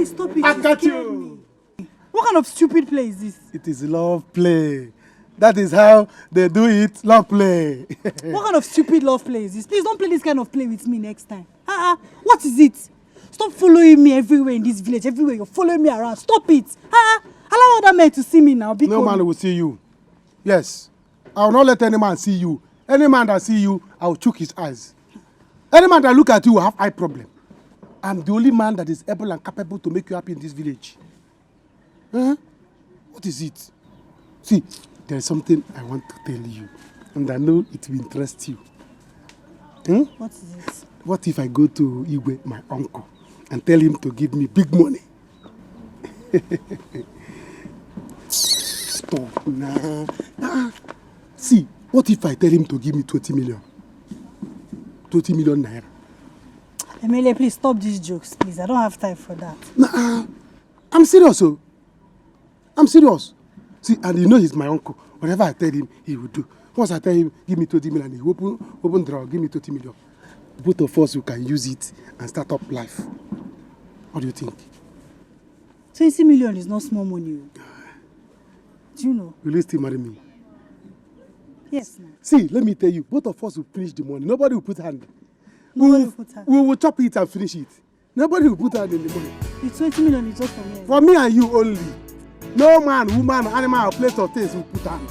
Please stop it. I got you. What kind of stupid play is this? It is love play. That is how they do it, love play. What kind of stupid love play is this? Please don't play this kind of play with me next time. What is it? Stop following me everywhere in this village. Everywhere you're following me around. Stop it. Allow other men to see me now. No man will see you. Yes. I will not let any man see you. Any man that see you, I will choke his eyes. Any man that look at you will have eye problem. I'm the only man that is able and capable to make you happy in this village. What is it? See, there is something I want to tell you, and I know it will interest you. What is it? What if I go to Igwe, my uncle, and tell him to give me big money? Stop now. See, what if I tell him to give me 20 million? 20 million naira. Emile, please stop these jokes, please. I don't have time for that. Nah, I'm serious, oh. I'm serious. See, and you know he's my uncle. Whatever I tell him, he will do. Once I tell him, give me 20 million, he will open drawer, give me 20 million. Both of us, we can use it and start up life. What do you think? 20 million is not small money. Do you know? Will you still marry me? Yes, ma'am. See, let me tell you, both of us will finish the money. Nobody will put hand. Nobody will put hand. We will chop it and finish it. Nobody will put hand in the money. The 20 million is just for me. For me and you only. No man, woman, animal, or place or things will put hand.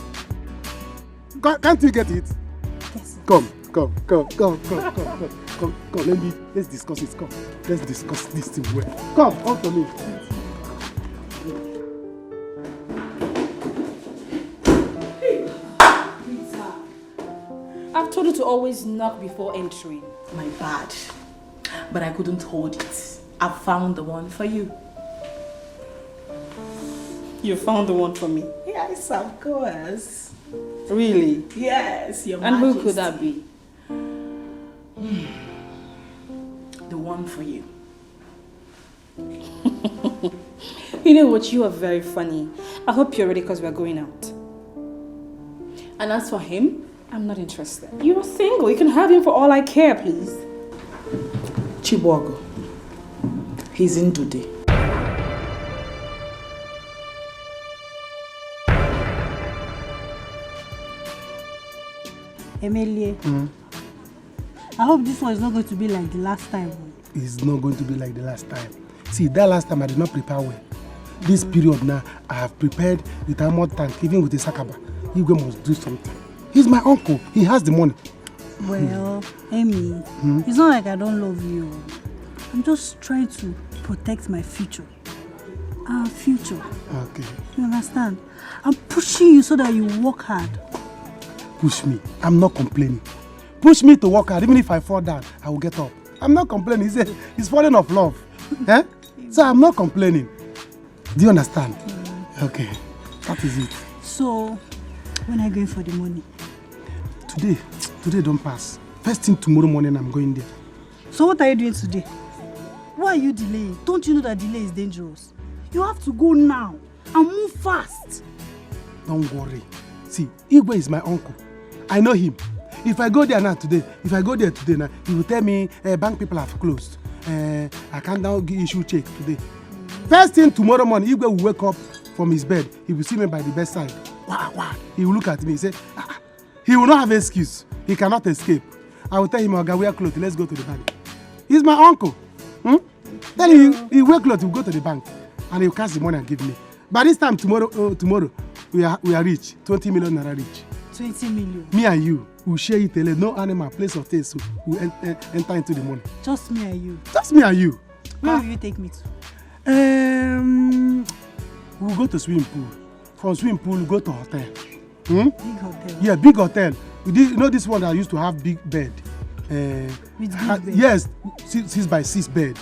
Can't you get it? Yes. Come. Let's discuss it. Come. Let's discuss this thing well. Come to me. I've told you to always knock before entering. My bad. But I couldn't hold it. I found the one for you. You found the one for me? Yes, of course. Really? Yes, your Majesty. And who could that be? The one for you. You know what? You are very funny. I hope you're ready because we're going out. And as for him, I'm not interested. You're single. You can have him for all I care, please. Chibuago. He's in today. Emilie, I hope this one is not going to be like the last time. It's not going to be like the last time. See, that last time I did not prepare well. This period now, I have prepared with a more tank, even with the sakaba. You must do something. He's my uncle. He has the money. Well, Amy, it's not like I don't love you. I'm just trying to protect my future. Our future. Okay. You understand? I'm pushing you so that you work hard. Push me. I'm not complaining. Push me to work hard. Even if I fall down, I will get up. I'm not complaining. He's falling off love. So I'm not complaining. Do you understand? Okay. That is it. So, when are you going for the money? Today don't pass. First thing tomorrow morning, I'm going there. So what are you doing today? Why are you delaying? Don't you know that delay is dangerous? You have to go now and move fast. Don't worry. See, Igwe is my uncle. I know him. If I go there now today, he will tell me bank people have closed. I can't now issue check today. First thing tomorrow morning, Igwe will wake up from his bed. He will see me by the bedside. Wow. He will look at me and say, he will not have an excuse. He cannot escape. I will tell him, Oga, wear clothes. Let's go to the bank. He's my uncle. Then he wear clothes. He will go to the bank and he will cash the money and give me. By this time tomorrow, we are rich. 20 million naira rich. 20 million. Me and you will share it. No animal, place of taste will enter into the money. Just me and you. Just me and you. Where will you take me to? We'll go to swimming pool. From swimming pool, we'll go to hotel. Big hotel? Yeah, big hotel. You know this one that used to have big bed? With big bed? Yes, 6 by 6 bed.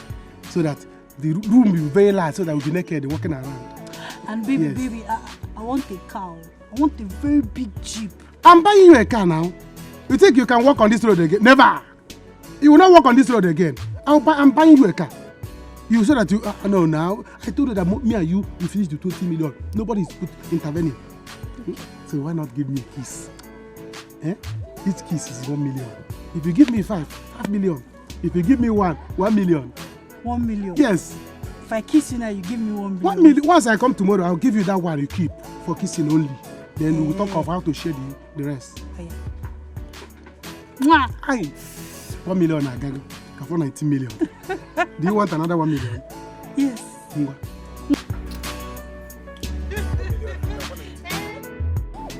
So that the room will be very large so that we'll be naked walking around. And baby, I want a car. I want a very big jeep. I'm buying you a car now. You think you can walk on this road again? Never! You will not walk on this road again. I'm buying you a car. You said that you no now. I told you that me and you will finish the 20 million. Nobody is intervening. So why not give me a kiss? Each kiss is 1 million. If you give me 5 million. If you give me 1 million. 1 million? Yes. If I kiss you now, you give me 1 million. 1 million. Once I come tomorrow, I'll give you that one you keep for kissing only. Then we'll talk of how to share the rest. Mwah! Aye. 1 million again. For 90 million. Do you want another 1 million? Yes.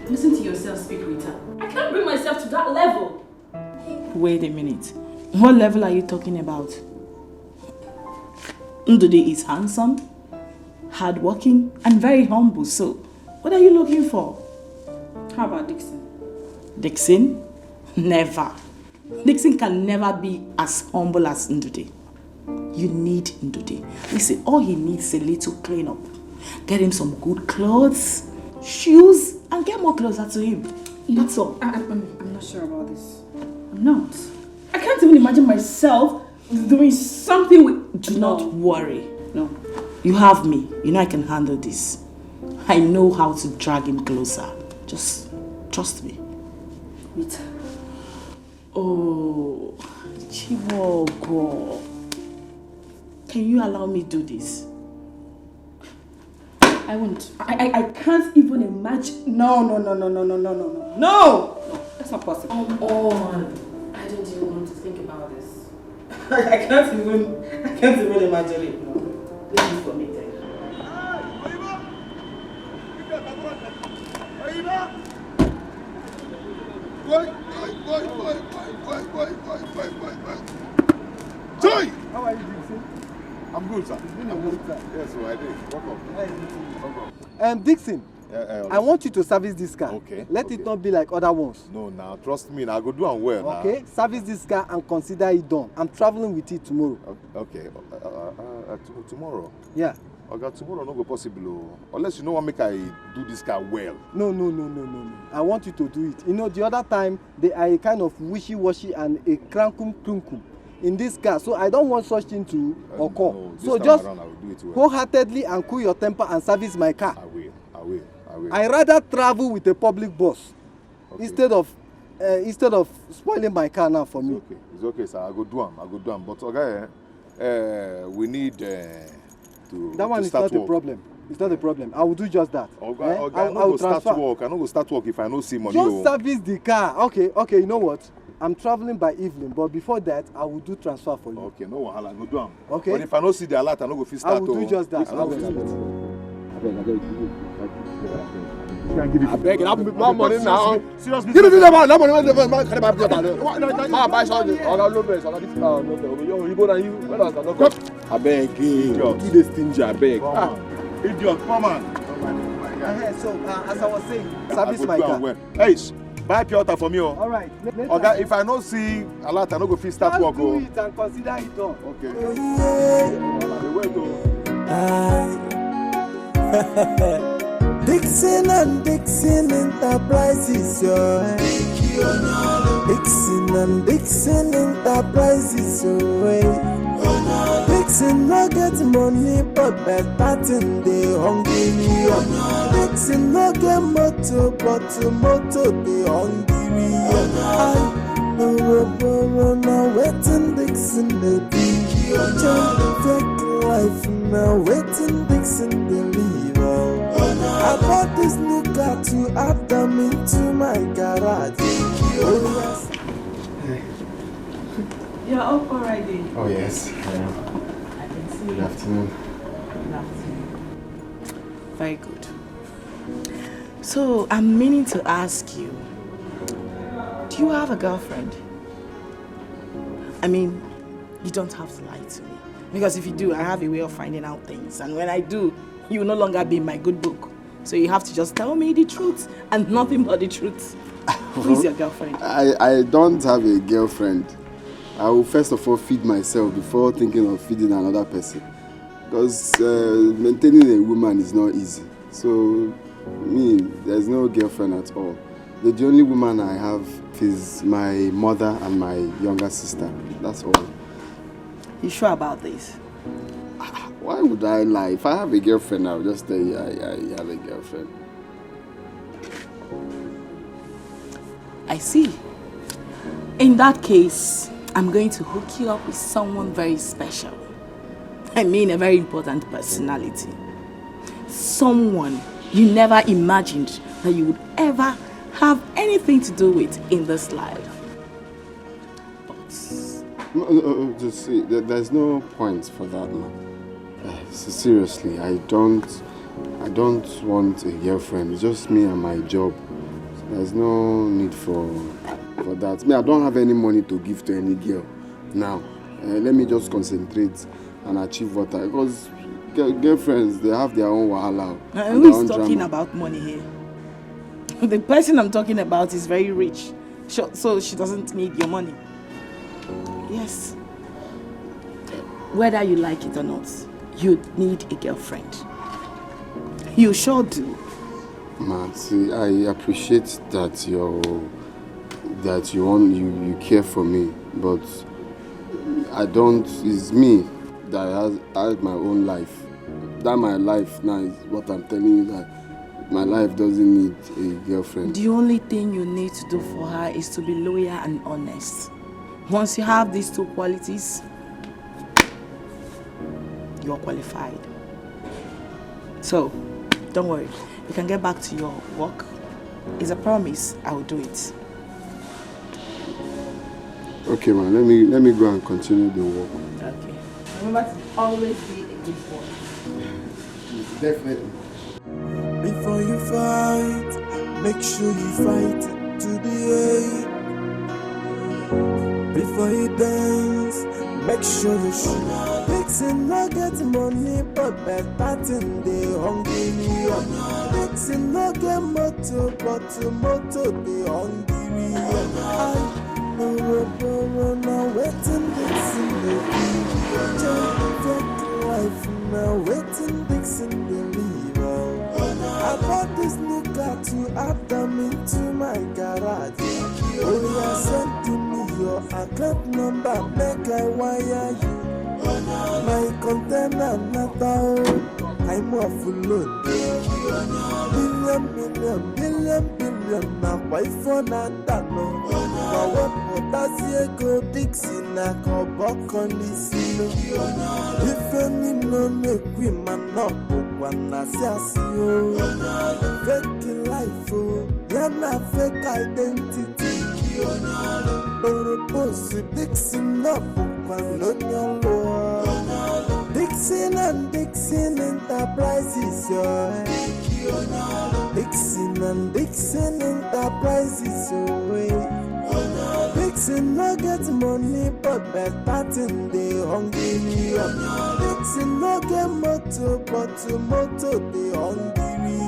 Listen to yourself speak, Rita. I can't bring myself to that level. Wait a minute. What level are you talking about? Ndude is handsome, hardworking, and very humble. So, what are you looking for? How about Dixon? Dixon? Never. Dixon can never be as humble as Ndude. You need Ndude. Listen, all he needs is a little cleanup. Get him some good clothes, shoes, and get more closer to him. That's all. I'm not sure about this. I'm not. I can't even imagine myself doing something with... Do not worry. No. You have me. You know I can handle this. I know how to drag him closer. Just trust me. Rita. Oh, Chiwogo. Can you allow me to do this? I won't. I can't even imagine. No. No! That's not possible. Come on. I don't even want to think about this. I can't even imagine it. No. Leave it for me then. Joy! How are you doing? I'm good, sir. It's been a long time. Yes, so I did. Welcome. Dixon, I want you to service this car. Okay. Let it not be like other ones. No, now trust me. Now I go do am well. Okay. Service this car and consider it done. I'm traveling with it tomorrow. Okay. Tomorrow. Yeah. Okay, tomorrow no go possible. Unless you know what make I do this car well. No. I want you to do it. You know, the other time they are a kind of wishy-washy and a crankum. In this car, so I don't want such thing to occur. No, so just wholeheartedly and cool your temper and service my car. I will. I rather travel with a public bus instead of spoiling my car now for me. It's okay, sir. I go do am. But okay, we need to. That one is not a problem. It's not a problem. I will do just that. I will start work. I no go start work if I no see money. Just service the car. Okay. You know what? I'm traveling by evening, but before that, I will do transfer for you. Okay, no wahala, go do am. Okay. But if I don't see the alert, I no go fit start. I will do just that. I will do it. I beg, I beg, my money now. Seriously. Give me that money. Can I buy something? I beg you. Do this thing, I beg. Idiot, come on. So, as I was saying, service my car. Hey, buy pure water for me. All right. Okay, if I no see alert, I no go fit start work. Do it and consider it done. Okay. Dixon and Dixon Enterprises, Dixon and Dixon Enterprises, Dixon no get money, but better thing they hungry. Dixon no get motor, but motor they hungry. No waiting Dixon they be. Take life now, waiting Dixon they leave. I bought this new car to add them into my garage. Oh yes. You're up already. Oh yes, I am. I can see. Good afternoon. Good afternoon. Very good. So I'm meaning to ask you, do you have a girlfriend? I mean, you don't have to lie to me. Because if you do, I have a way of finding out things. And when I do, you will no longer be in my good book. So you have to just tell me the truth and nothing but the truth. Who is your girlfriend? I don't have a girlfriend. I will first of all feed myself before thinking of feeding another person. Because maintaining a woman is not easy. So, there's no girlfriend at all. The only woman I have is my mother and my younger sister. That's all. You sure about this? Why would I lie? If I have a girlfriend, I'll just tell you I have a girlfriend. I see. In that case, I'm going to hook you up with someone very special. I mean a very important personality. Someone you never imagined that you would ever have anything to do with in this life. No, just see, there's no point for that, man. Seriously, I don't want a girlfriend. It's just me and my job. There's no need for that. Me, I don't have any money to give to any girl now. Let me just concentrate and achieve what I... Because girlfriends, they have their own wahala. Who is talking about money here? The person I'm talking about is very rich, so she doesn't need your money. Yes. Whether you like it or not, you need a girlfriend. You sure do. Man, see, I appreciate that you care for me, but I don't. It's me that has my own life. That my life now is what I'm telling you, that my life doesn't need a girlfriend. The only thing you need to do for her is to be loyal and honest. Once you have these two qualities, you are qualified. So, don't worry. You can get back to your work. It's a promise. I will do it. Okay, man. Let me go and continue the work. Okay. Remember to always be a good boy. Definitely. Before you fight, make sure you fight to the end. Before you dance, make sure you shoot. Dixon no get money, but better thing they hungry. Dixon no get motor, but motor they hungry. Now waiting Dixon the life now waiting Dixon the leave. I bought this new car to add them into my garage. Oh yeah, send to me your account number, make I wire you. My container not out, I'm off load. Billion, now why for not that no? What does you go Dixie na go back on this? If any no make we man up, one as you fake life, you're not fake identity. Purpose Dixon up, one on your law. Dixon and Dixon Enterprises, Dixon and Dixon Enterprises, Dixon no get money, but better thing they hungry. Dixon no get motor, but motor they hungry.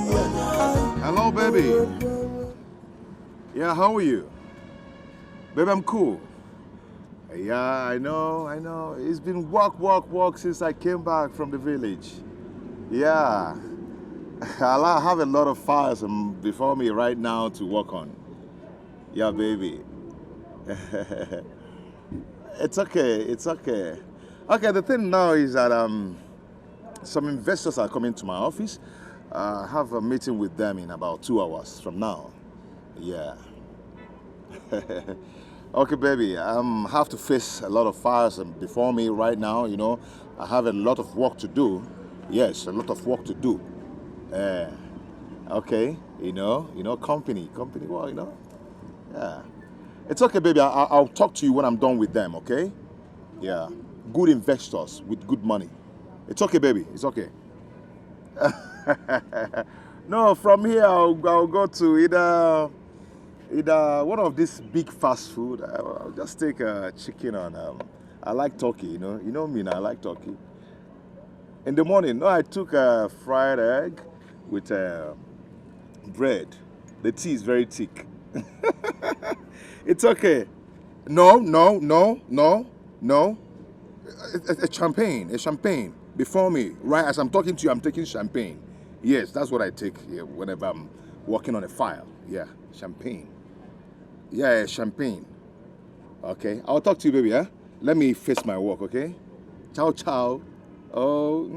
Hello, baby. Yeah, how are you? Baby, I'm cool. Yeah, I know. It's been work since I came back from the village. Yeah. I have a lot of files before me right now to work on. Yeah, baby. It's okay. Okay, the thing now is that some investors are coming to my office. I have a meeting with them in about 2 hours from now. Yeah. Okay, baby, I have to face a lot of fires before me right now, you know. I have a lot of work to do. Yes, a lot of work to do. Okay, you know, company, well, you know. Yeah. It's okay, baby, I'll talk to you when I'm done with them, okay? Yeah. Good investors with good money. It's okay, baby, it's okay. No, from here I'll go to either one of this big fast food. I'll just take a chicken on. I like turkey, you know me now. I like turkey. In the morning, I took a fried egg with bread. The tea is very thick. It's okay. No. A champagne before me. Right as I'm talking to you, I'm taking champagne. Yes, that's what I take here whenever I'm working on a file. Yeah, champagne. Yeah, champagne. Okay, I'll talk to you, baby, huh? Let me face my work, okay? Ciao, ciao. Oh.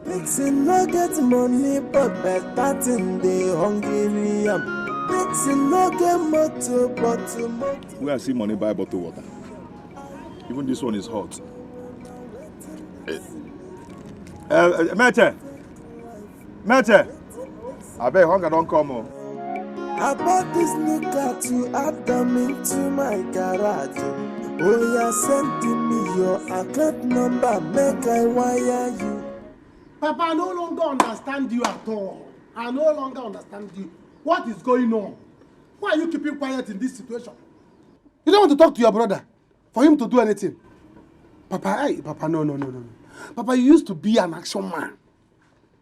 Dixon no get money, but better thing they hungry. Dixon no get motor, bottle motor. Where I see money buy bottle water. Even this one is hot. Mete! I bet hunger don't come on. I bought this new car to add them into my garage. Oh, yeah, send me your account number, make I wire you. Papa, I no longer understand you at all. I no longer understand you. What is going on? Why are you keeping quiet in this situation? You don't want to talk to your brother for him to do anything. Papa, no. Papa, you used to be an action man.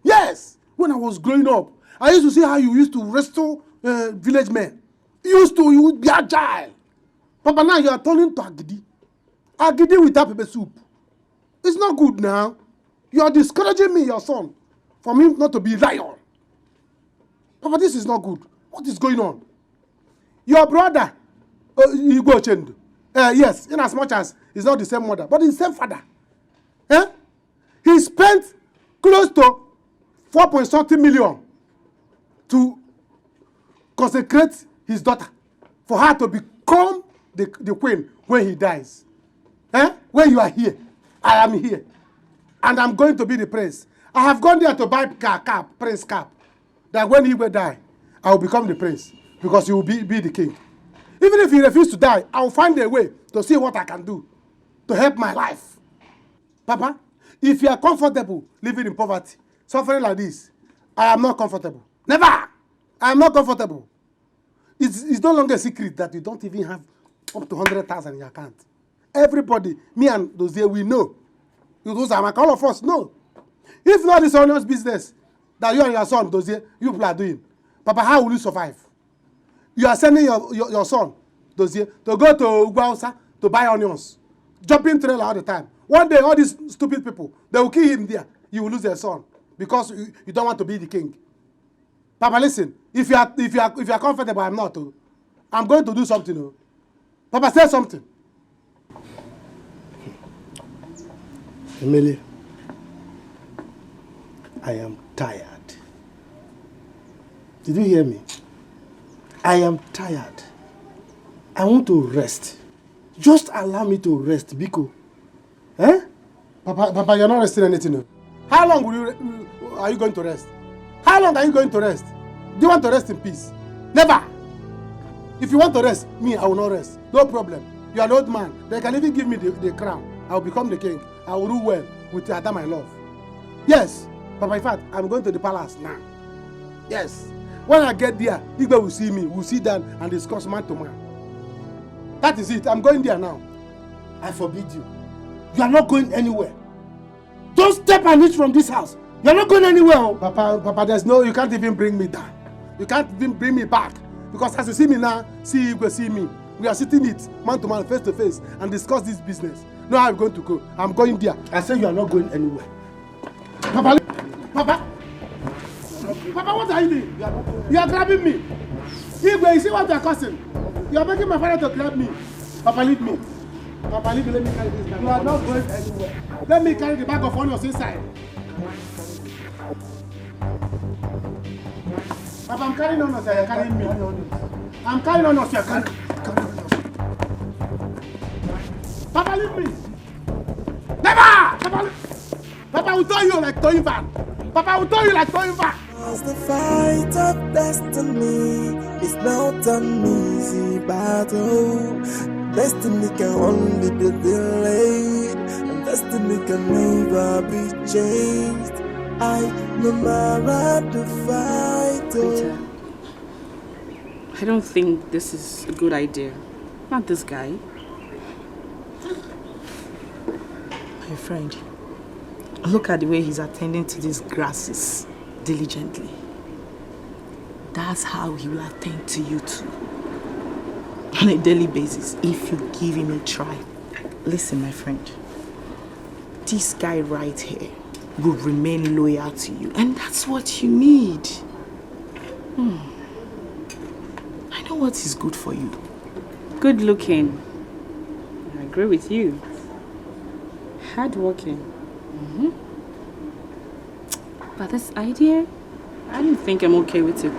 Yes, when I was growing up, I used to see how you used to wrestle village men. You would be agile. Papa, now you are turning to Agidi. Agidi without pepper soup. It's not good now. You are discouraging me, your son, for me not to be lion. Papa, this is not good. What is going on? Your brother, Igbo Chendo, yes, in as much as he's not the same mother, but he's the same father. He spent close to 4.something million to consecrate his daughter for her to become the queen when he dies. When you are here, I am here. And I'm going to be the prince. I have gone there to buy prince cap. That when he will die, I will become the prince. Because he will be the king. Even if he refuses to die, I will find a way to see what I can do to help my life. Papa, if you are comfortable living in poverty, suffering like this, I am not comfortable. Never! I am not comfortable. It's no longer a secret that you don't even have up to 100,000 in your account. Everybody, me and those here, we know. Those are all of us know. If not this honest business that you and your son, those here, you people are doing, Papa, how will you survive? You are sending your son, those here, to go to Ugwausa to buy onions, jumping trailer all the time. One day, all these stupid people, they will kill him there. You will lose their son because you don't want to be the king. Papa, listen. If you are comfortable, I'm not. I'm going to do something. Papa, say something. Emily, I am tired. Did you hear me? I am tired. I want to rest. Just allow me to rest, Biko. Papa, you're not resting anything. How long are you going to rest? How long are you going to rest? Do you want to rest in peace? Never. If you want to rest, me, I will not rest. No problem. You are an old man. They can even give me the crown. I will become the king. I will rule well with Adam I love. Yes. Papa, in fact, I'm going to the palace now. Yes. When I get there, Igbe will see me. We'll sit down and discuss man to man. That is it. I'm going there now. I forbid you. You are not going anywhere. Don't step an inch from this house. You are not going anywhere. Papa, there's no, you can't even bring me down. You can't even bring me back. Because as you see me now, see Igwe, see me. We are sitting it man to man, face to face, and discuss this business. No, I'm going to go. I'm going there. I say you are not going anywhere. Papa, what are you doing? You are grabbing me. Igwe, you see what you are causing? You are making my father to grab me. Papa, leave me. Papa, leave me. Let me carry this bag. You are not going anywhere. Let me carry the bag of onions inside. Papa, I'm carrying onions. You are carrying me. I'm carrying onions. You are carrying me. Papa, leave me. Never! Papa will throw you like towing van. Papa will throw you like towing van. Cause the fight of destiny is not an easy battle. Destiny can only be delayed, and destiny can never be changed. No matter the fight. Peter, I don't think this is a good idea. Not this guy. My friend, look at the way he's attending to these grasses diligently. That's how he will attend to you too. On a daily basis, if you give him a try. Listen, my friend. This guy right here will remain loyal to you. And that's what you need. I know what is good for you. Good looking. I agree with you. Hardworking. But this idea, I don't think I'm okay with it.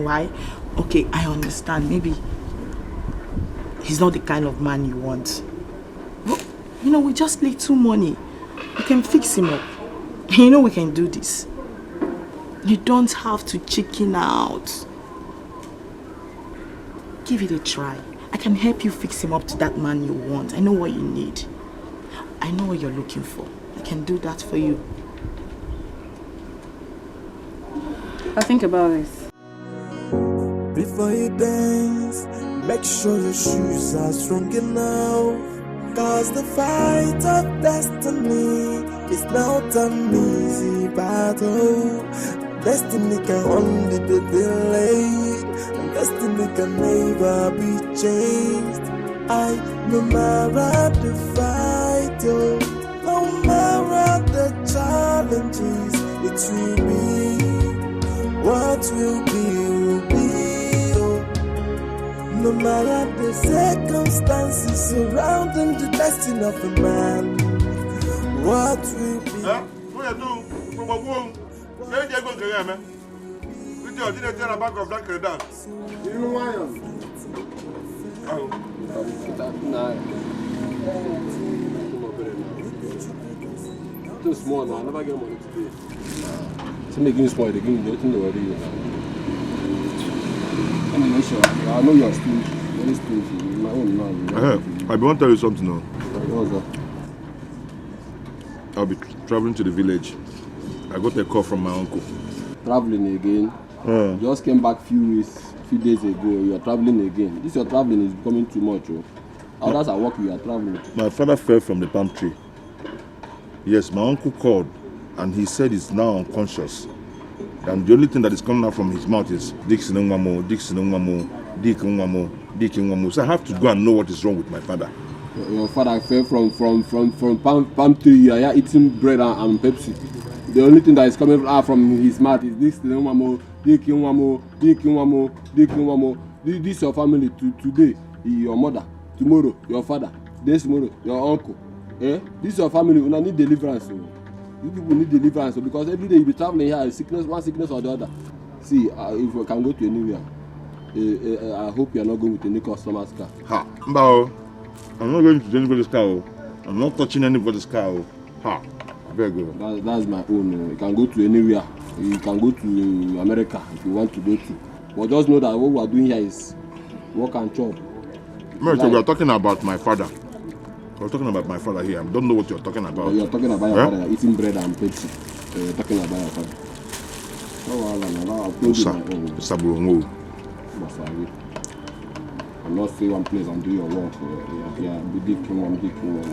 Why? Okay, I understand. Maybe he's not the kind of man you want. But, you know, we just little money. We can fix him up. You know we can do this. You don't have to chicken out. Give it a try. I can help you fix him up to that man you want. I know what you need. I know what you're looking for. I can do that for you. I'll think about this. Before you dance, make sure your shoes are strong enough. Cause the fight of destiny is not an easy battle. Destiny can only be delayed, and destiny can never be changed. No matter the fight, no matter the challenges, it will be. What will be, will be. No matter the circumstances surrounding the destiny of a man, what will be. Too small now, I never get money today. So they give me small, they give me nothing to worry you now. I'm not sure. I know you're still very stingy. My own man. I want to tell you something now. What's that? I'll be traveling to the village. I got a call from my uncle. Traveling again? Just came back few days ago. You are traveling again. This your traveling is becoming too much. Oh. Others are working, you are traveling. My father fell from the palm tree. Yes, my uncle called and he said he's now unconscious. And the only thing that is coming out from his mouth is Dixon Nwamo, Dixon Nwamo, Dikeh Nwamo, Dikeh Nwamo. So I have to go and know what is wrong with my father. Your father fell from palm tree. You are eating bread and Pepsi. The only thing that is coming out from his mouth is Dixon Nwamo, Dikeh Nwamo, Dikeh Nwamo, Dikeh Nwamo. This is your family today, your mother. Tomorrow, your father. This tomorrow, your uncle. Eh? This is your family. You need deliverance. So. You people need deliverance. So, because every day you be traveling here, sickness, one sickness or the other. See, if we can go to anywhere, I hope you are not going with any customer's car. Ha! Mbao. I'm not going to anybody's car. I'm not touching anybody's car. Ha! Very good. That's my own. You can go to anywhere. You can go to America if you want to go to. But just know that what we are doing here is work and chop. So we are talking about my father. We're talking about my father here. I don't know what you're talking about. You're talking about your father. You're eating bread and Pepsi. You're talking about your father. I'm not staying one place and do your work. Yeah, be Dikeh one.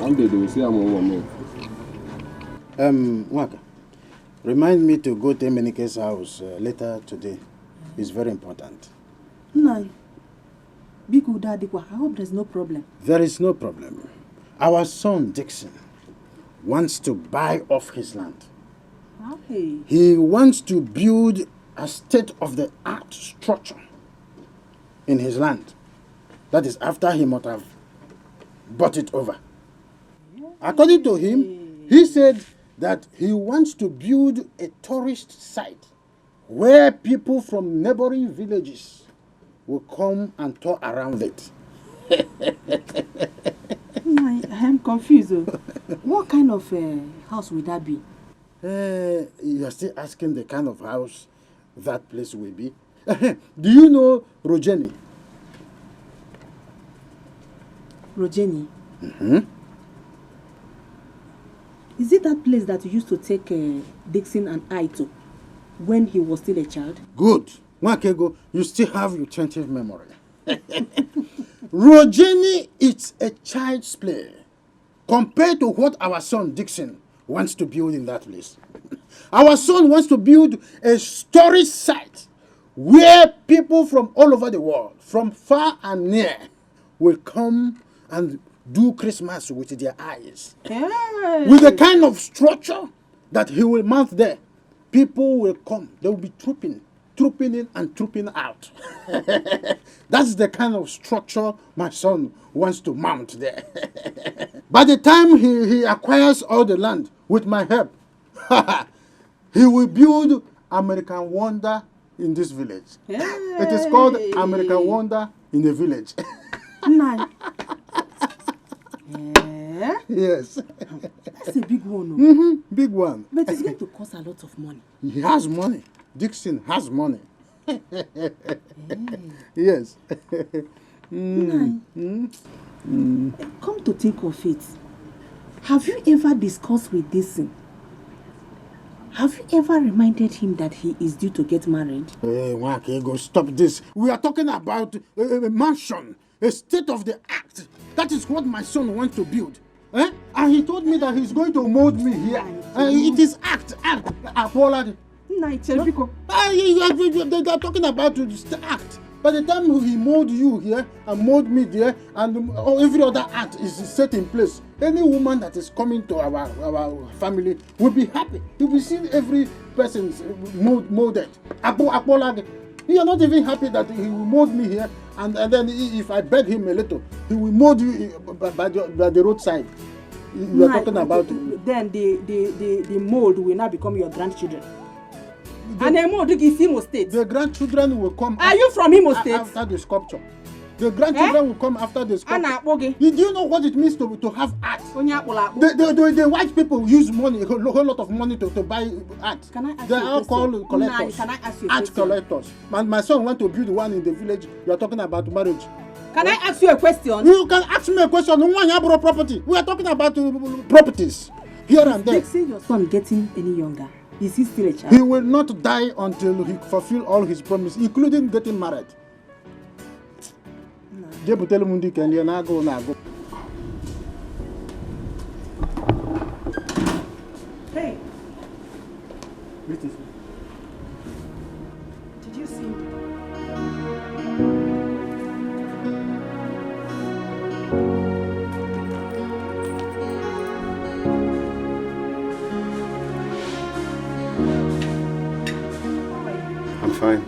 One day they will say I'm on one. Waka, remind me to go to Emenike's house later today. It's very important. No. I hope there's no problem. There is no problem. Our son Dixon wants to buy off his land. Hey. He wants to build a state-of-the-art structure in his land. That is after he might have bought it over. According to him, he said that he wants to build a tourist site where people from neighboring villages will come and tour around it. I am confused. What kind of house would that be? You are still asking the kind of house that place will be. Do you know Rojeni? Rojeni? Mm-hmm. Is it that place that you used to take Dixon and I to when he was still a child? Good. Wakego, you still have retentive memory. Rojeni is a child's play compared to what our son Dixon wants to build in that place. Our son wants to build a storage site where people from all over the world, from far and near, will come and do Christmas with their eyes. Hey. With the kind of structure that he will mount there, people will come. They will be trooping in and trooping out. That's the kind of structure my son wants to mount there. By the time he acquires all the land with my help, he will build American Wonder in this village. Hey. It is called American Wonder in a Village. Nine. Yes. That's a big one. Big one. But it's going to cost a lot of money. He has money. Dixon has money. Yes. Come to think of it, have you ever discussed with Dixon? Have you ever reminded him that he is due to get married? Hey, Wakego, stop this. We are talking about a mansion, a state-of-the-art. That is what my son wants to build. And he told me that he's going to mold me here. It is act. Apola. They are talking about act. By the time he mold you here and mold me there, and every other act is set in place, any woman that is coming to our family will be happy. You will see every person molded. You are not even happy that he will mold me here, and then if I beg him a little, he will mold you by the roadside. You are talking about. Then the mold will now become your grandchildren. And the mold is Imo State. The grandchildren will come. Are you from Imo State? After the sculpture. The grandchildren will come after the sculpture. Do you know what it means to have art? The white people use money, a whole lot of money to buy art. Can I ask they you are called collectors. Can I ask you art collectors. My son went to build one in the village. You are talking about marriage. Can I ask you a question? You can ask me a question. Property. We are talking about properties here and there. Did you see your son getting any younger? Is he still a child? He will not die until he fulfill all his promises, including getting married. Hey. Did you see? I'm fine.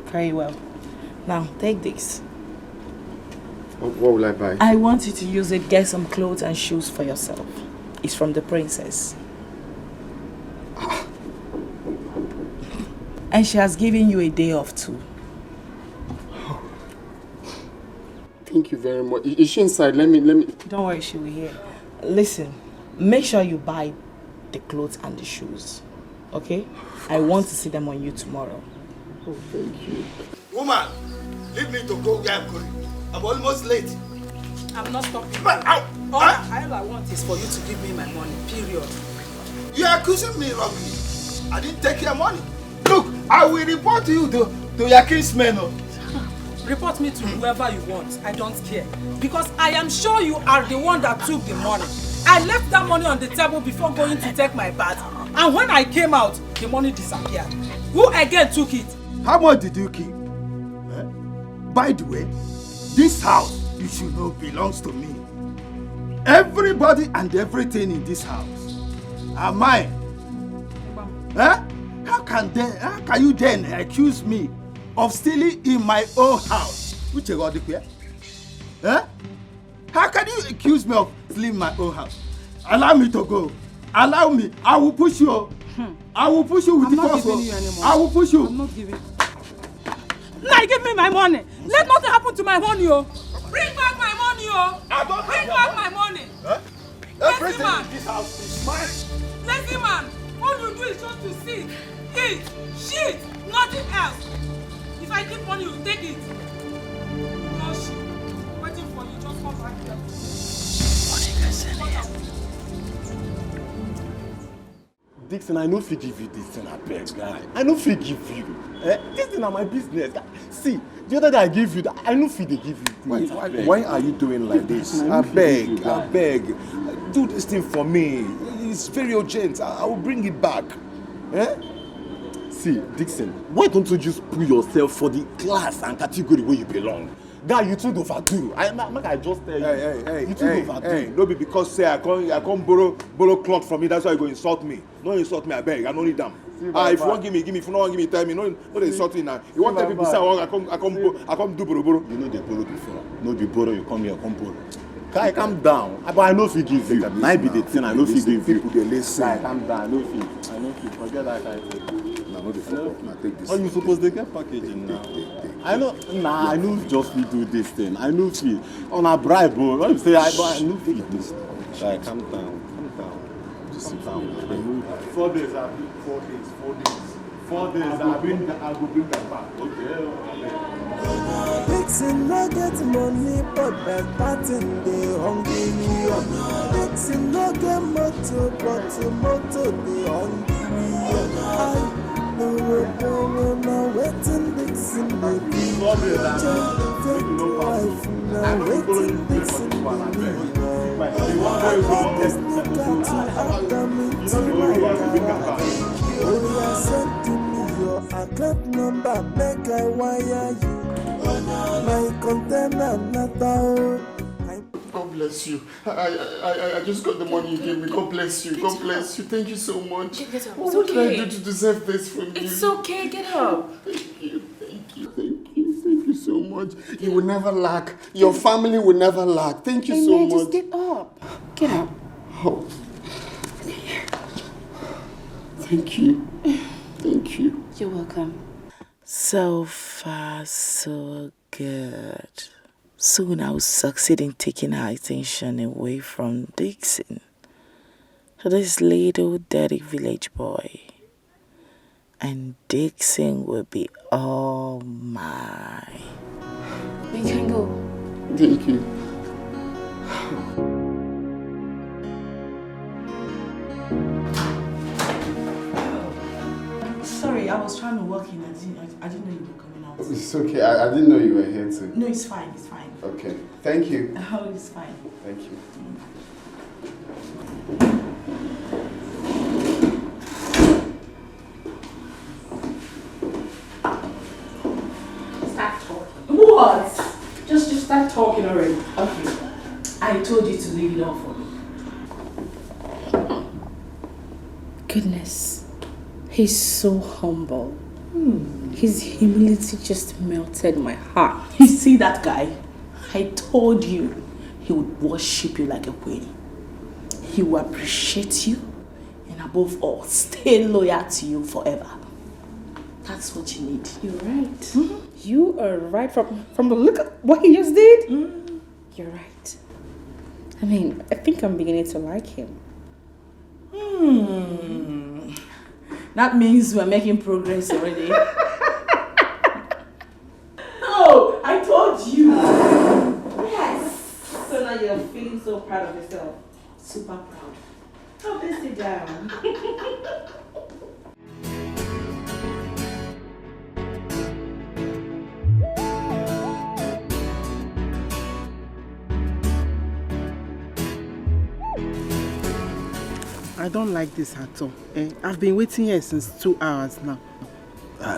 Very well. Now, take this. What will I buy? I want you to use it, get some clothes and shoes for yourself. It's from the princess. And she has given you a day off too. Thank you very much. Is she inside? Let me. Don't worry, she will hear. Listen, make sure you buy the clothes and the shoes. Okay? I want to see them on you tomorrow. Oh, thank you. Woman, leave me to go where I'm going. I'm almost late. I'm not stopping. But, all I want is for you to give me my money, period. You are accusing me wrongly. I didn't take your money. Look, I will report you to your kinsmen. Report me to whoever you want. I don't care. Because I am sure you are the one that took the money. I left that money on the table before going to take my bath. And when I came out, the money disappeared. Who again took it? How much did you keep? By the way, this house, you should know, belongs to me. Everybody and everything in this house are mine. How can you then accuse me of stealing in my own house? Which you got the How can you accuse me of stealing in my own house? Allow me to go. Allow me. I will push you. I will push you with the force. I will push you. I'm not giving. Now give me my money. Let nothing happen to my money, oh. Bring back my money, oh. Bring back my money. Everything in this house is mine. Lazy man, all you do is just to sit, eat, shit, nothing else. If I keep money, you take it. No shit. Waiting for you, just come back here. Dixon, I no fit give you this thing, I beg, guy. I no fit give you. This thing is my business. See, the other day I give you that, I no fit give you. Why are you doing like this? I beg. Do this thing for me. It's very urgent. I will bring it back. See, Dixon, why don't you just put yourself for the class and category where you belong? Guy, you too overdo. I just tell you. You too overdo. No be because say I can't borrow cloth from me. That's why you go insult me. No insult me, I beg. I don't need them. If you want give me. If you don't want give me, tell me. No insult me now. You want tell people say I come do borrow. You know they borrow before. No be borrow. You come here, come borrow. Guy, calm down. But I know if you give you. Might be the thing. I know if you give you. People they listen. Guy, calm down. I know if you. Forget that guy. No. know the fuck up. Now take this. Oh, you supposed to get packaging now. I know. Nah, I know just we do this thing. I know fee. On a bribe, bro. What you say? I know fee. Like, calm down. Just sit down. 4 days. 4 days. 4 days. I will bring them back. Okay. Dixon no get money, but better thing they hungry. Dixon no get motor, but motor they hungry. No waiting Dixon baby. Take life now waiting Dixon baby. This nigga to have them into my car. Oh yeah, send to me your account number, make I wire you. My container not out. God bless you. I just got the money you gave me. God bless you. God bless you. Thank you so much. Get up. What did I do to deserve this from you? It's okay. Get up. Thank you so much. You will never lack. Your family will never lack. Thank you so much. Just get up. Get up. Oh. Thank you. Thank you. You're welcome. So far, so good. Soon I will succeed in taking her attention away from Dixon to this little dirty village boy. And Dixon will be all mine. We can go. Thank you. Sorry, I was trying to walk in. I didn't know you were coming out. It's okay. I didn't know you were here too. No, it's fine. It's fine. Okay. Thank you. Oh, it's fine. Thank you. Start talking. What? Just start talking already. Okay. I told you to leave it off for me. Goodness. He's so humble. His humility just melted my heart. You see that guy? I told you he would worship you like a queen. He will appreciate you and above all, stay loyal to you forever. That's what you need. You're right. You are right from the look of what he just did. You're right. I mean, I think I'm beginning to like him. That means we're making progress already. No, I told you. Yes. So now you're feeling so proud of yourself. Super proud. Oh, please sit down. I don't like this at all. I've been waiting here since 2 hours now.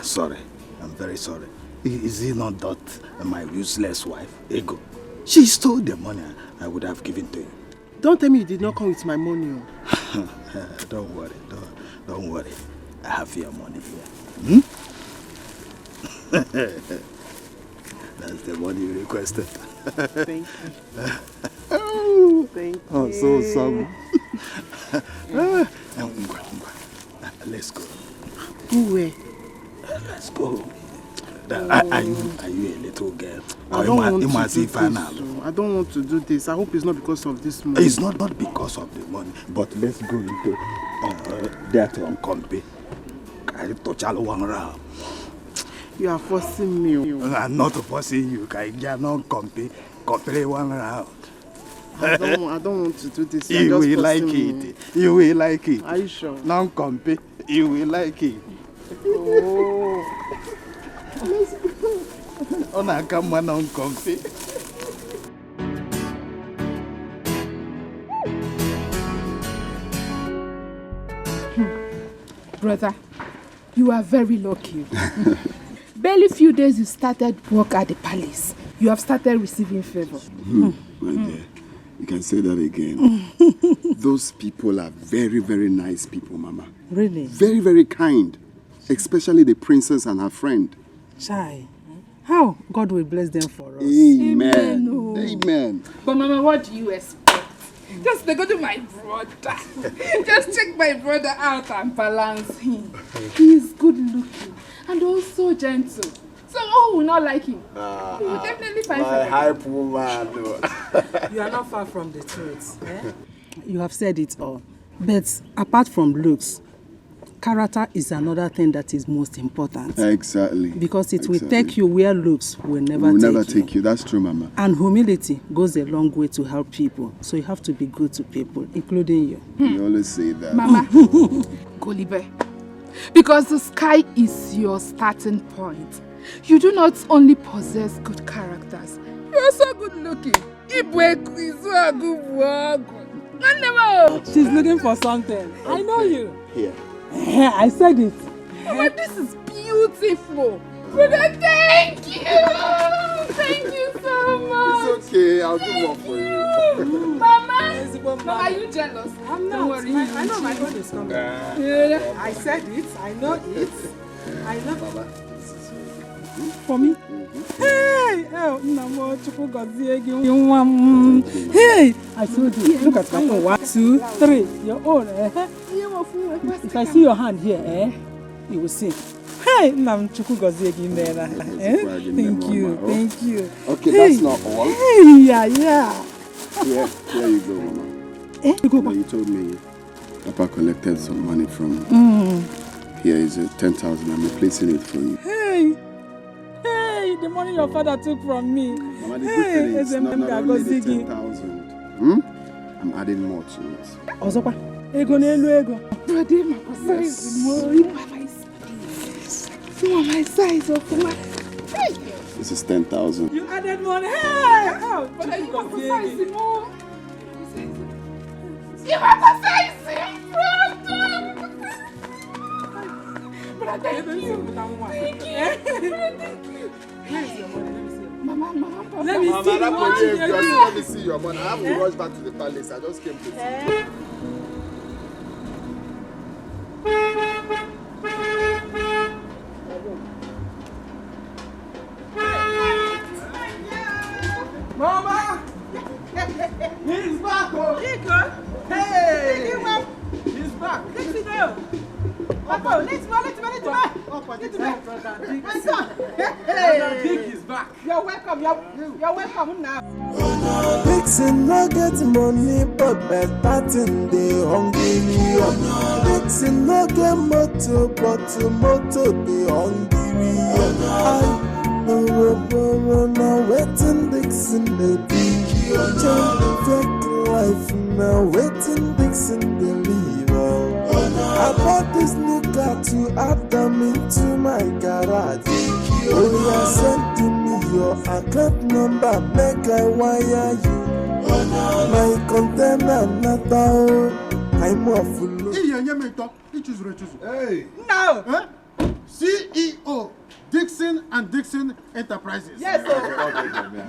Sorry. I'm very sorry. Is it not that my useless wife, Ego? She stole the money I would have given to you. Don't tell me you did not come with my money. Don't worry. Don't worry. I have your money here. That's the money you requested. Thank you. Thank you. Oh, so sorry. Let's go. Where? Let's go. Are you a little girl? I don't want to do this. I don't want to do this. I hope it's not because of this money. It's not because of the money, but let's go into that one company. You are forcing me. I'm not forcing you. I cannot compare one round. I don't want to do this. You will like it. You will like it. Are you sure? Non compare. You will like it. Oh. Let's go. On a come non compare. Brother, you are very lucky. Barely few days you started work at the palace. You have started receiving favor. My dear, you can say that again. Those people are very, very nice people, Mama. Really? Very, very kind. Especially the princess and her friend. Chai. How God will bless them for us. Amen. Amen. But Mama, what do you expect? Just go to my brother. Just check my brother out and balance him. He is good looking and also gentle. So who will not like him? He will definitely find my hype woman. You are not far from the truth. Eh? You have said it all. But apart from looks, character is another thing that is most important. Exactly. Because it will take you where looks will never take you. That's true, Mama. And humility goes a long way to help people. So you have to be good to people, including you. You always say that. Mama, Golibe, because the sky is your starting point. You do not only possess good characters, you are so good looking. She's looking for something. I know you. Here. I said it. Mama, this is beautiful. Brother, thank you. Thank you so much. It's okay. I'll do one for you. Mama, are you jealous? I'm not. Don't worry. I know my God is coming. Yeah. I said it. I know it. I know. Baba. For me? Hey! Hey! I told you. Look at my own. 1, 2, 3. Your own. If I see your hand here, you will see. Hey! Thank you. Thank you. Okay, that's not all. Hey! Yeah. Here you go, Mama. You told me Papa collected some money from. Here is 10,000. I'm replacing it for you. Hey, the money your father took from me. Mama, the good thing is not only the 10,000. I'm adding more to it. Ozokwa, ego n'elu ego. Brother, my size more. You are my size of my. This is 10,000. You added money. Hey! But you are my size more. You are my size, brother. Thank you. Thank you. Where is your money? Mama. Let me see the money. Let me see your money. I have to rush back to the palace. I just came to see. Mama! He's back! Dikeh! Hey! He's back! Let's go! Papa, let's go! Dick is back! You're welcome now. Dixon no get money, but better thing they hungry. Dixon no get motor, but motor they hungry. Now waiting Dixon the perfect life. Now waiting Dixon the leave. I bought this new car to add them into my garage. Oh, yeah, send to me your account number, make I wire you. My container not out. I'm off. Hey! No! CEO Dixon and Dixon Enterprises. Yes, sir.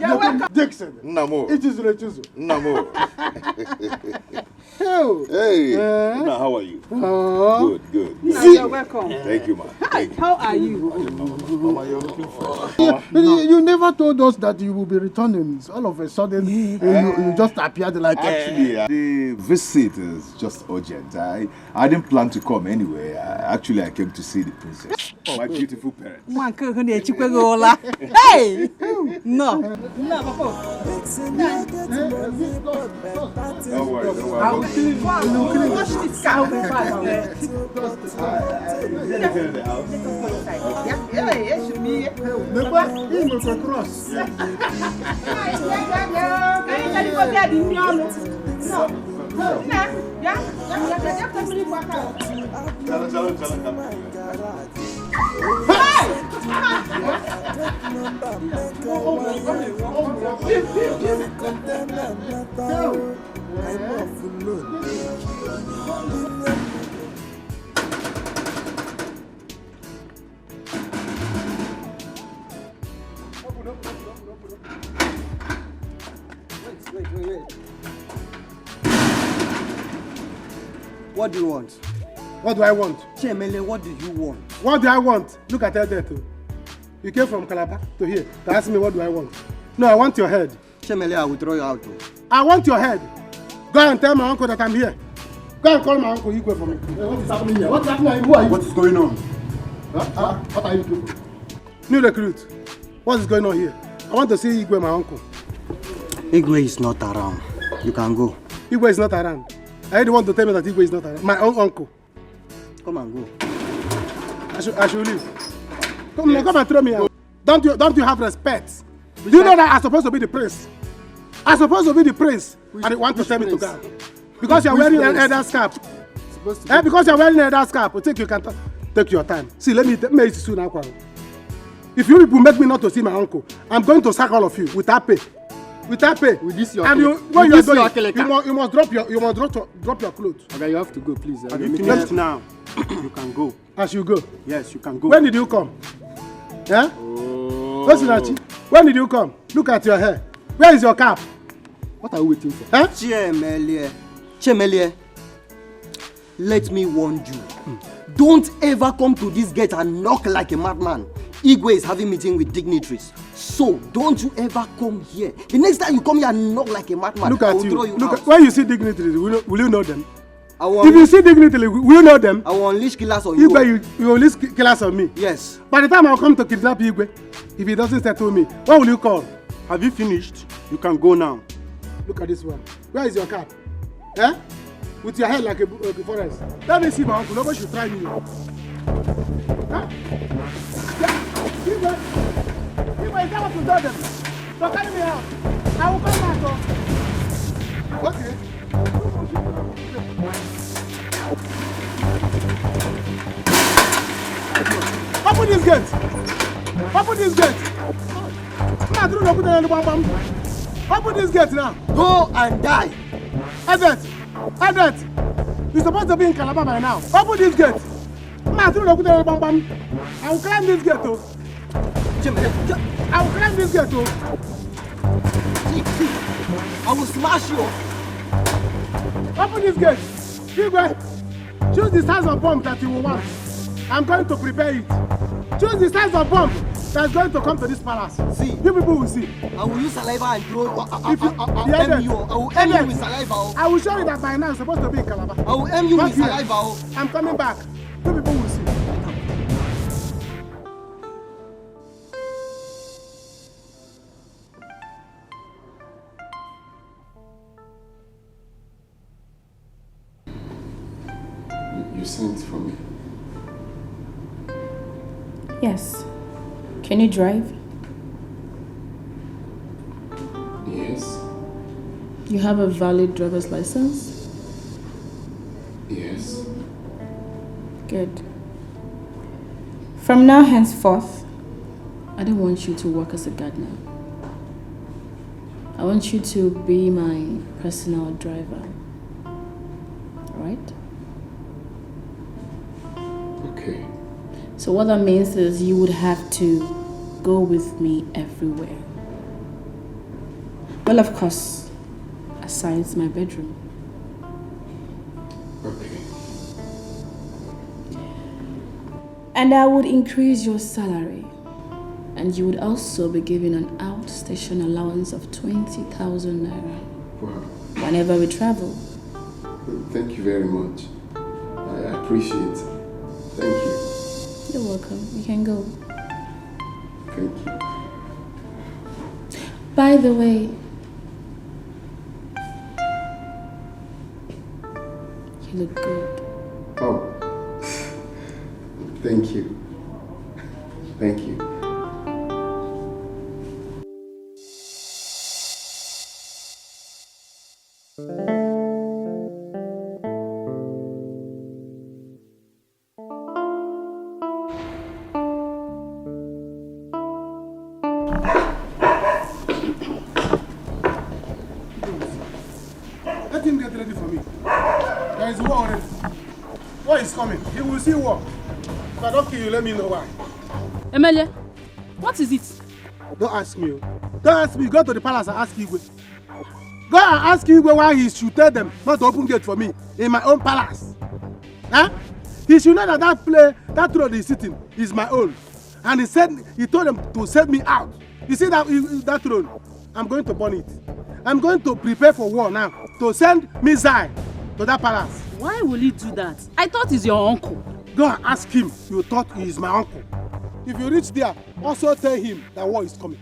You're welcome. Dixon. Namo. It is Rechuzo. Namo. Hey. Now, how are you? Good. You're welcome. Thank you, man. How are you? Mama, you're looking for. You never told us that you will be returning. All of a sudden, you just appeared like. Actually, the visit is just urgent. I didn't plan to come anyway. I came to see the princess. My beautiful parents. Hey! No, Papa. Don't worry. Wash this cow. What do you want? What do I want? Chemele, what do you want? What do I want? Look at that there too. You came from Calabar to here to ask me what do I want. No, I want your head. Chemele, I will throw you out. I want your head. Go and tell my uncle that I'm here. Go and call my uncle Igwe for me. What is happening here? What's happening? Who are you? What is going on? What are you doing? New recruit. What is going on here? I want to see Igwe, my uncle. Igwe is not around. You can go. Igwe is not around. I didn't want to tell me that Igwe is not around. My own uncle. Come and go. I should leave. Come and throw me out. Don't you have respect? Do you know that I'm supposed to be the prince? I'm supposed to be the prince, and you want to tell me to go. Because you're wearing an elder's cap. Because you're wearing an elder's cap, I think you can take your time. See, let me soon. If you people make me not to see my uncle, I'm going to sack all of you without pay. Without pay. With this your and when you are going, you must drop your clothes. Okay, you have to go, please. Have you finished now? You can go. As you go. Yes, you can go. When did you come? Yeah? Oh. When did you come? Look at your hair. Where is your cap? What are you waiting for? Huh? Chemelie, let me warn you. Don't ever come to this gate and knock like a madman. Igwe is having meeting with dignitaries. So don't you ever come here. The next time you come here and knock like a madman, look at I will throw you out. When you see dignitaries, will you know them? If you see dignitaries, will you know them? I will unleash killers on you. Igwe, you unleash killers on me? Yes. By the time I come to kidnap Igwe, if he doesn't settle me, what will you call? Have you finished? You can go now. Look at this one. Where is your cap? Eh? With your head like a forest. Let me see my uncle. Nobody should try me. Huh? Igwe, is that what you told them? So carry me out. I will come back. Okay. Open this gate. Open this gate. Open this gate now. Go and die. APETE, you're supposed to be in Calabar by now. Open this gate. I will climb this gate. I will climb this gate. I will smash you. Open this gate. Igwe, choose the size of bomb that you will want. I'm going to prepare it. Choose the size of bomb that's going to come to this palace. See. You people will see. I will use saliva and throw. I will aim you with saliva. I will show you that by now you're supposed to be in Calabar. I will aim you with saliva. I'm coming back. You people will see. You sent for me. Yes. Can you drive? Yes. You have a valid driver's license? Yes. Good. From now henceforth, I don't want you to work as a gardener. I want you to be my personal driver. Alright? Okay. So what that means is you would have to go with me everywhere. Well, of course, aside my bedroom. Okay. And I would increase your salary. And you would also be given an outstation allowance of 20,000 naira. Wow. Whenever we travel. Thank you very much. I appreciate it. Thank you. You're welcome. You can go. Thank you. By the way, you look good. Oh. Thank you. Thank you. Let him get ready for me. There is war already. War is coming. He will see war. If I don't kill you, let me know why. Emelie, what is it? Don't ask me. Don't ask me. Go to the palace and ask Igwe. Go and ask Igwe why he should tell them not to open gate for me in my own palace. Huh? He should know that that throne he's sitting is my own. And he told them to set me out. You see that throne? I'm going to burn it. I'm going to prepare for war now. to send missile to that palace. Why will he do that? I thought he's your uncle. Go and ask him. You thought he is my uncle. If you reach there, also tell him that war is coming.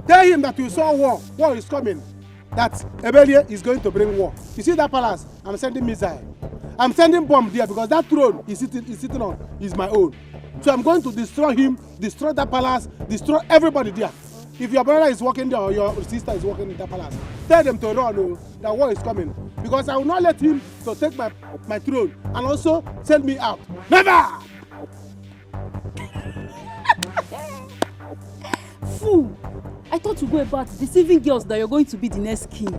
Tell him that you saw war. War is coming. That Ebelie is going to bring war. You see that palace? I'm sending missile. I'm sending bomb there because that throne he's sitting on is my own. So I'm going to destroy him, destroy that palace, destroy everybody there. If your brother is working there or your sister is working in that palace, tell them to run. Oh, that war is coming. Because I will not let him to take my throne and also send me out. Never! Fool! I thought you go about deceiving girls that you're going to be the next king.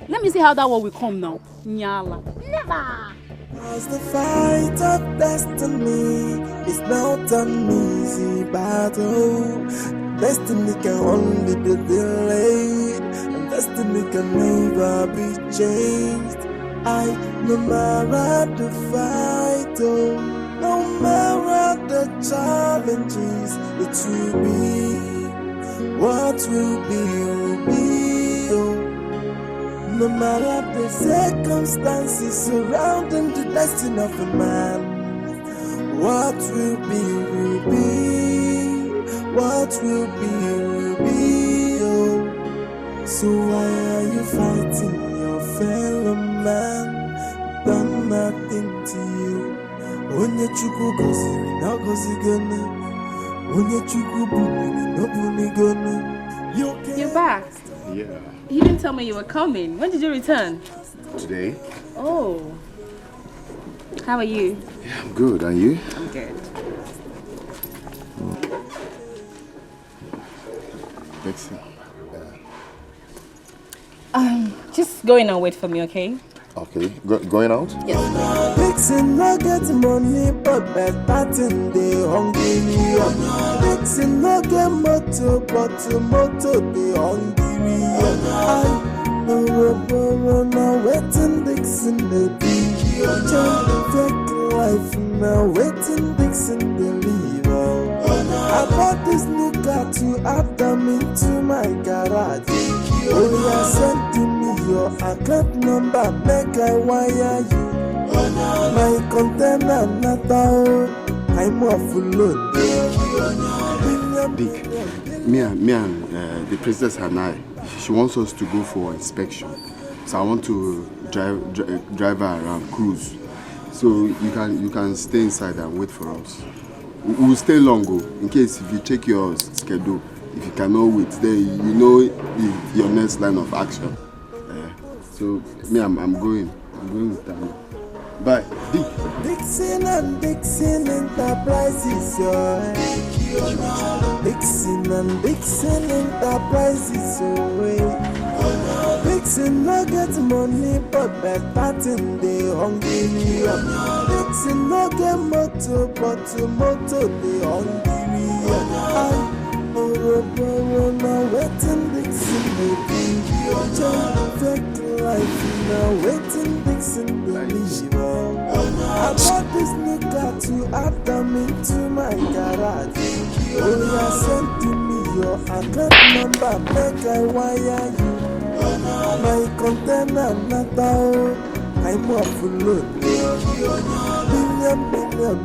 Let me see how that war will come now. Nyala. Never! Cause the fight of destiny is not an easy battle. Destiny can only be delayed, and destiny can never be changed. No matter the fight, oh, no matter the challenges, it will be. What will be, oh. No matter the circumstances surrounding the destiny of a man, what will be, what will be, oh. So why are you fighting your fellow man? Done nothing to you. Onye chukwu goziri na gozigone. Onye chukwu bunini no bunigone. You're back. Yeah. You didn't tell me you were coming. When did you return? Today? Oh. How are you? Yeah, I'm good. And you? I'm good. Dixie. Just go in and wait for me, okay? Okay. Going out? Yes. Dixon no get money, but better thing they hungry. Dixon no get motor, but motor they hungry. I no waiting Dixon the be. Fake life now waiting Dixon the leave. I bought this new car to add them into my garage. Oh yeah, send to me your account number, make I wire you. My container not out, I'm off load. Dick, me and the princess and I, she wants us to go for inspection. So I want to drive her around, cruise. So you can stay inside and wait for us. We'll stay longer in case if you check your schedule. If you cannot wait, then you know your next line of action. So me, I'm going with them. Bye, Dick. Dixon and Dixon Enterprises, Dixon and Dixon Enterprises, Dixon no get money, but better thing they hungry. Dixon no get motor, but motor they hungry. Now waiting Dixon baby. Fake life now waiting Dixon baby. I bought this new car to add them into my garage. Oh yeah, send to me your account number, make I wire you. My container not out, I'm off load.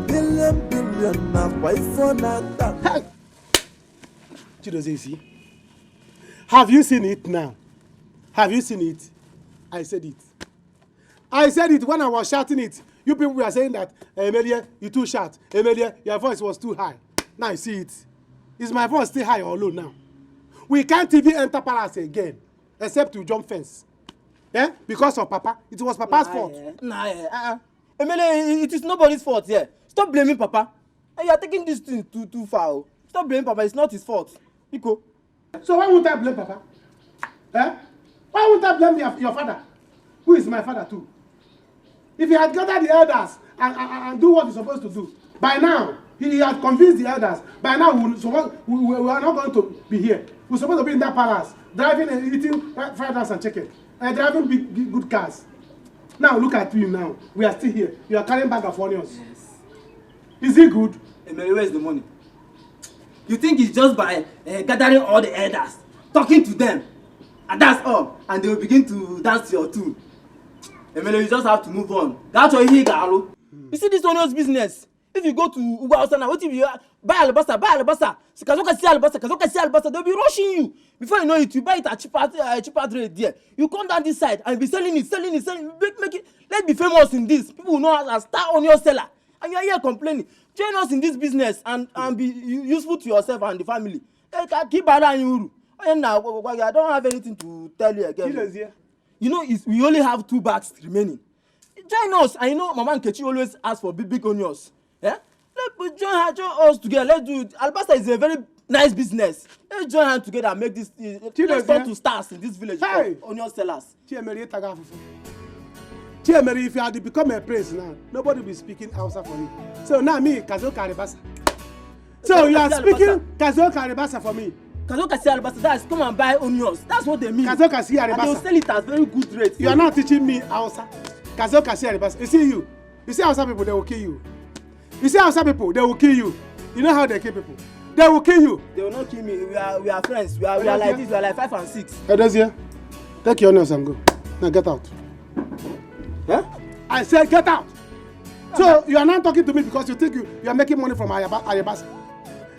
Billion, now why for that? Chidozezi, have you seen it now? Have you seen it? I said it. I said it when I was shouting it. You people were saying that, Emilia, you too shout. Emilia, your voice was too high. Now you see it. Is my voice still high or low now? We can't even enter palace again, except to jump fence. Eh? Because of Papa. It was Papa's fault. Emilia, it is nobody's fault here. Yeah. Stop blaming Papa. You are taking this thing too far. Stop blaming Papa. It's not his fault. Nico. So why won't I blame Papa? Eh? Why won't I blame your father? Who is my father too? If he had gathered the elders and do what he's supposed to do, by now, he had convinced the elders, by now we are not going to be here. We're supposed to be in that palace, driving and eating fried rice and chicken, and driving good cars. Now look at you now. We are still here. You are carrying bag of onions. Yes. Is it good? Emily, where's the money? You think it's just by gathering all the elders, talking to them, And that's all. And they will begin to dance your tune. Emele, you just have to move on. That's why he got. You see this onions business. If you go to Uga now, what if you buy alabasta? They'll be rushing you. Before you know it, you buy it at cheaper rate there. You come down this side and be selling it. Make it. Let's be famous in this. People will know us as star onion seller. And you're here complaining. Join us in this business and be useful to yourself and the family. Keep around you. And now I don't have anything to tell you again. You know, we only have 2 bags remaining. Join us. And you know, Mama and Kechi always ask for big onions. Yeah? Let's join us together. Let's do it. Alabasta is a very nice business. Let's join hands together and make this. Let's turn to stars in this village. Hey! Onion sellers. Chiemeri, if you had to become a prince now, nobody will be speaking Hausa for you. So now me, Kazo Karibasa. So you are speaking Kazo Karibasa for me. Kazo Kasi Alabasta, that's come and buy onions. That's what they mean. Kazo Kasi Alabasta. And they'll sell it at very good rates. You are not teaching me Hausa. Kazo Kasi Alabasta. You see you. You see Hausa people, they will kill you. You see Hausa people, they will kill you. You know how they kill people? They will kill you. They will not kill me. We are friends. We are like this. We are like 5 and 6. Edozie, take your onions and go. Now get out. Yeah? I said get out. So you are not talking to me because you think you are making money from Ayabasa.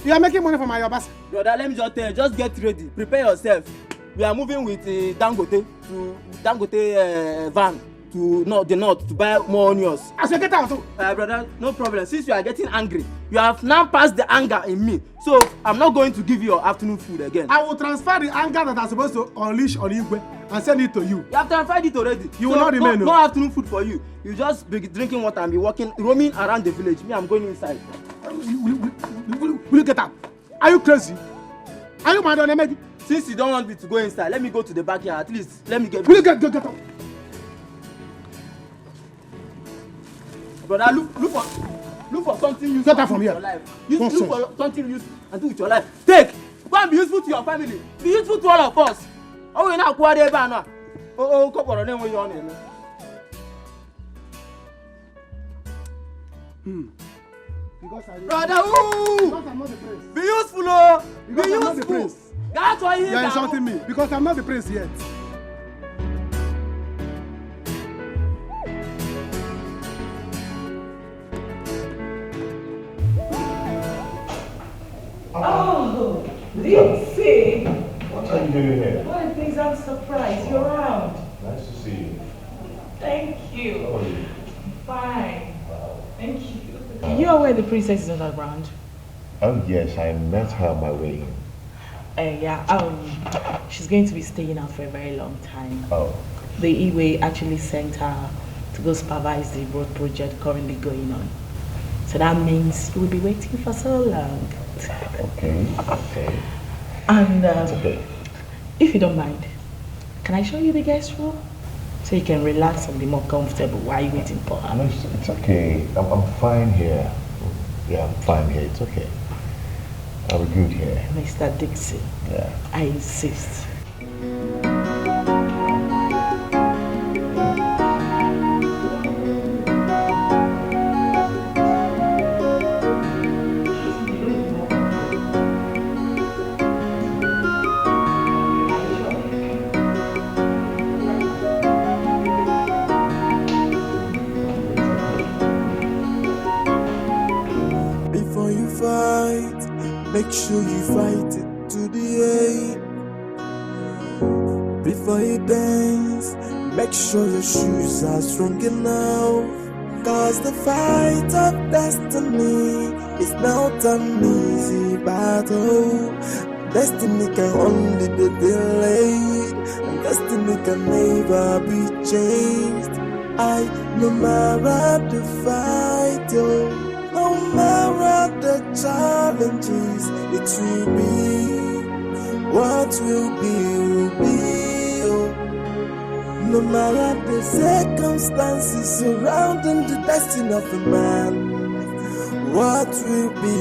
You are making money from Ayabasa. Brother, let me just tell you, just get ready. Prepare yourself. We are moving with Dangote van to the north to buy more onions. I said get out. Brother, no problem. Since you are getting angry, you have now passed the anger in me. So I'm not going to give you your afternoon food again. I will transfer the anger that I'm supposed to unleash on Igwe and send it to you. You have transferred it already. You will not remain. No afternoon food for you. You just be drinking water and be roaming around the village. Me, I'm going inside. Will you get out? Are you crazy? Are you mad on Emedi? Since you don't want me to go inside, let me go to the backyard. At least let me get. Will you get out? Brother, look for something useful. Get out from here. Your life. Look for something useful and do with your life. Take. Go and be useful to your family. Be useful to all of us. Oh, we now acquire the banner. Oh, come on, name where you're on. Brother, because I'm not the prince. Be useful, oh. Because be I'm useful. Not the prince. That's why you're insulting me. Because I'm not the prince yet. Oh, Dixie! What are you doing here? Well, please, I'm surprised. You're around. Nice to see you. Thank you. How are you? Fine. Thank you. You are where the princess is underground? Oh, yes, I met her on my way in. Yeah, she's going to be staying out for a very long time. Oh. The Iwe actually sent her to go supervise the road project currently going on. So that means you will be waiting for so long. Okay. And okay. If you don't mind, can I show you the guest room? So you can relax and be more comfortable while you're waiting for her. No, it's okay. I'm fine here. Yeah, I'm fine here. It's okay. I'll be good here. Mr. Dixie. Yeah. I insist. Make sure you fight it to the end. Before you dance, make sure your shoes are strong enough. Cause the fight of destiny is not an easy battle. Destiny can only be delayed, and destiny can never be changed. No matter the fight, no matter the challenges, it will be. What will be. No matter the circumstances surrounding the destiny of a man, what will be.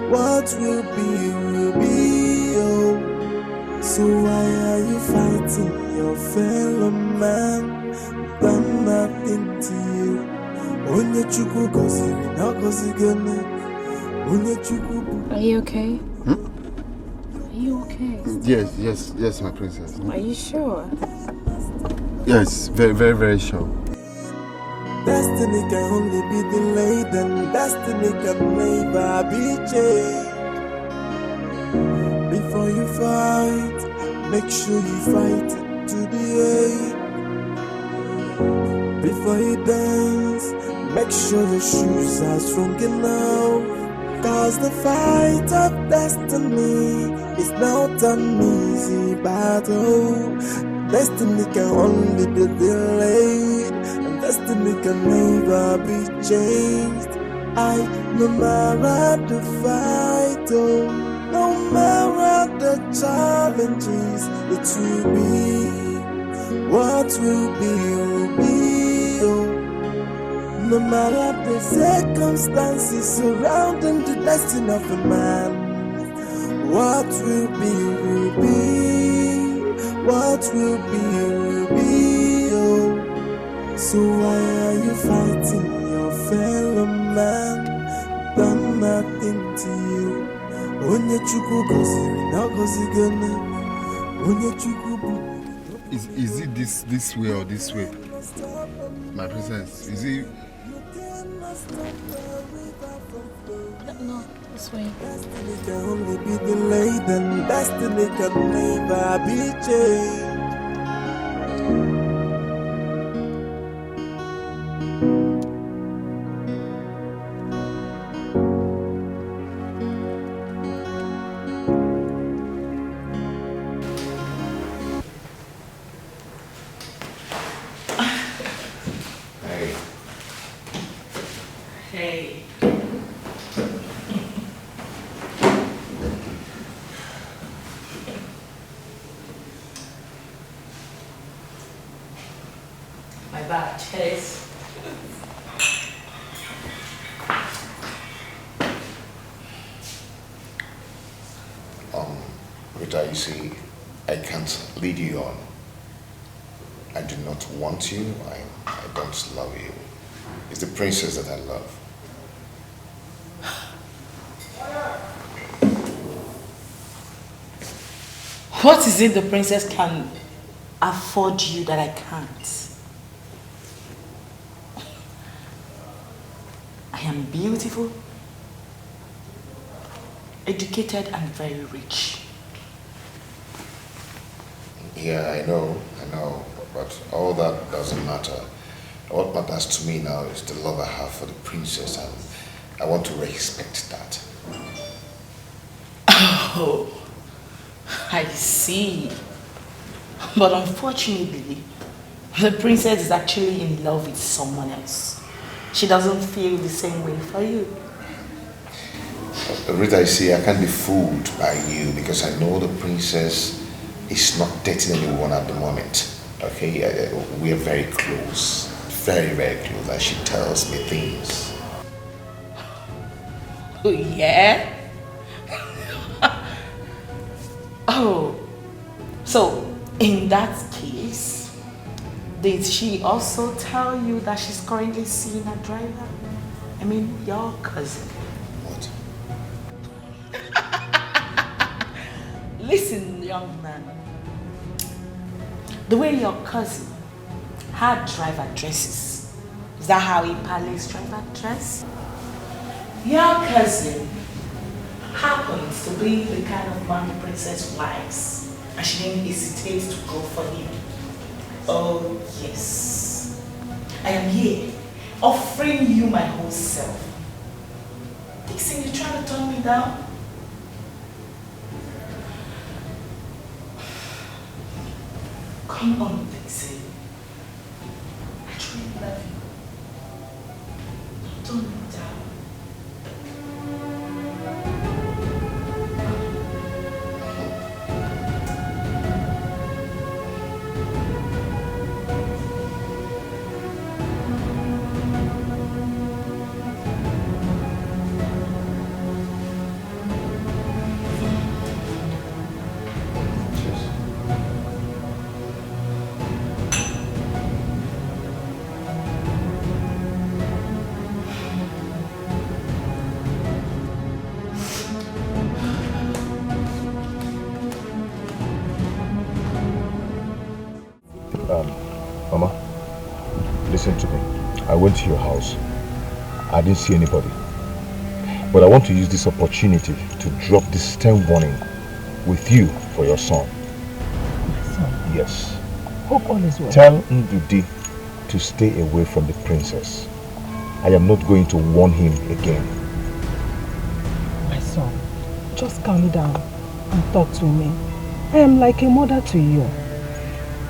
What will be. So why are you fighting your fellow man? Done nothing to you. Are you okay? Are you okay? Yes, my princess. Are you sure? Yes, very, very, very sure. Destiny can only be delayed, and destiny can never be changed. Before you fight, make sure you fight to the end. Before you dance, make sure your shoes are strong enough. Cause the fight of destiny is not an easy battle. Destiny can only be delayed, and destiny can never be changed. No matter the fight, no matter the challenges, it will be. What will be, will be. No matter the circumstances surrounding the destiny of a man, what will be, will be. What will be, will be. So why are you fighting your fellow man? Done nothing to you. Onye Chukwu goziri, now gozigene. Onye Chukwu bu. Is it this way or this way? My princess, is it? No, this way. Destiny can only be delayed, and destiny can never be changed. Hey. My bad, Chase. Rita, you see, I can't lead you on. I do not want you. I don't love you. It's the princess that I love. What is it the princess can afford you that I can't? I am beautiful, educated, and very rich. Yeah, I know, but all that doesn't matter. What matters to me now is the love I have for the princess, and I want to respect that. Oh, I see. But unfortunately, the princess is actually in love with someone else. She doesn't feel the same way for you. Rita, you see, I can't be fooled by you because I know the princess is not dating anyone at the moment. Okay, we are very close. Very, very close, and she tells me things. Oh, yeah? Oh, so in that case, did she also tell you that she's currently seeing a driver? I mean, your cousin. What? Listen, young man. The way your cousin had driver dresses, is that how he parlays driver dress? Your cousin happens to be the kind of man the princess likes, and she didn't hesitate to go for him. Oh yes, I am here offering you my whole self. Dixon, you trying to turn me down? Come on, Dixon. I truly love you. Don't turn me down. listen to me. I went to your house. I didn't see anybody. But I want to use this opportunity to drop this stern warning with you for your son. My son? Yes. Hope all is well. Tell Ndudi to stay away from the princess. I am not going to warn him again. My son, just calm down and talk to me. I am like a mother to you.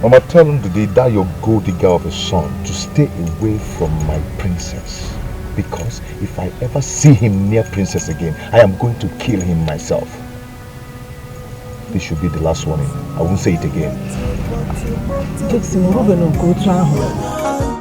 Mama, tell Ndudi that your gold digger of a son to stay away from my princess. Because if I ever see him near princess again, I am going to kill him myself. This should be the last warning. I won't say it again. Jackson, we're going to go to our home.